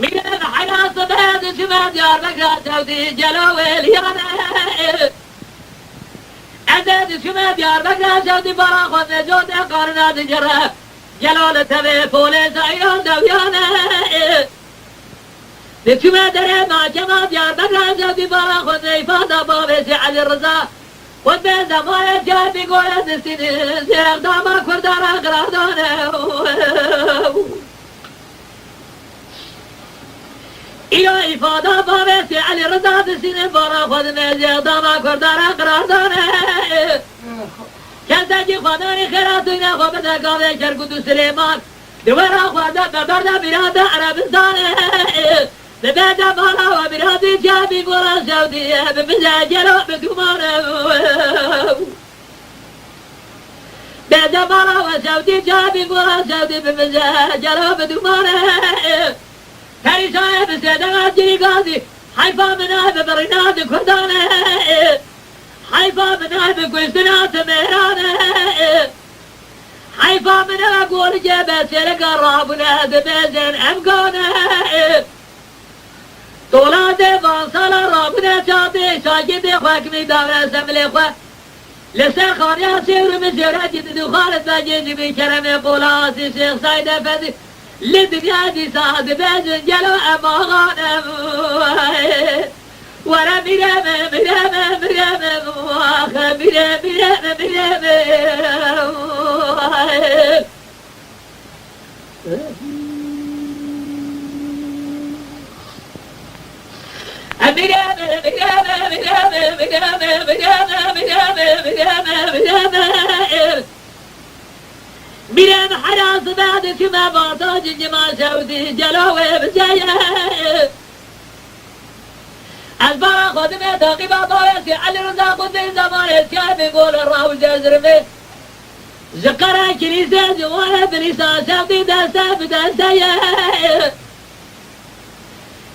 میرم حیات بعد شما دیار بکر سودی جلو ولیانه عدد شما دیار بکر سودی برا خود نجات قرنات جره جلال تبه پولیس ایران دویانه شما دره ما جما دیار بکر سودی برا خود نیفاده بابیسی علی رضا خود به زمان جای بگوید سینی زیر داما کردار اقرادانه ایو ایفاده بابیسی علی رضا دسینه بارا خود میزی داما کردار اقرادانه کسی خدای خیراتونه خوب دکاوه کرکودو سلیمان دوارا خواده ببرده بیراده عربستانه ببرده بالا و بیراده جابی گولا سودیه ببزه جلو بدومانه ببزه بالا و سودی جابی گولا سودی ببزه جلو بدومانه پریشای بسیده جری گازی حیفا منای ببرینات کردانه حیفا منای بگوشتنات مهرانه حیفا منای گول جبه سرق رابونه دبزن امگانه طولاد وانسال رابونه چاته شاگرد خوکمی داره سمل خواه لسر خانی سیر مسیره جد دخالت بجیزی بیکرم قولاسی شیخ ساید فزی لدنیا دی ساد بزن جلو اماغانم ورا میرم میرم میرم آخه میرم میرم میرم میرم حراس بعد شما باتا جنجما شودی جلوه بجایه از بارا خودم تاقی بابا ویسی علی رضا خود به زمان اسیار بگول راو جزرمه زقرا کلیسه جوانه بلیسا شودی دسته بدسته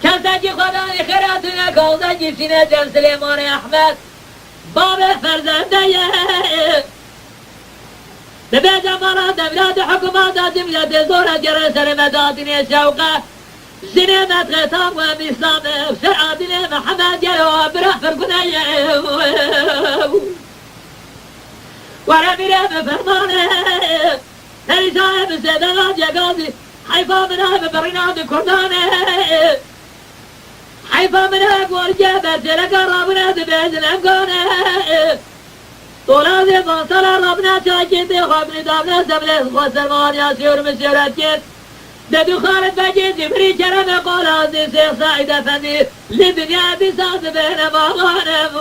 کسی خدای خیراتونه کالده جیسینه جن سلیمان احمد باب فرزنده ببه زمانا دولاد حکومات جمعیت زور جره سر مدادین شوقه زنه مدغتام و اسلام سر عادل محمد جلو برح فرقنه ورا میره بفرمانه تریسای بسیدنات یگازی حیفا منه ببرینات کردانه حیفا منه گورجه بسیرک رابونه دبیزن امگانه طولاد وانسال رابنه چاکید خوابنی دابنه زبله خوصرمان یا سیور مسیرت کد ددو خالد بجید جبری کرم قولازی سیخ سعید افندی لدنیا بساز بین ماغانم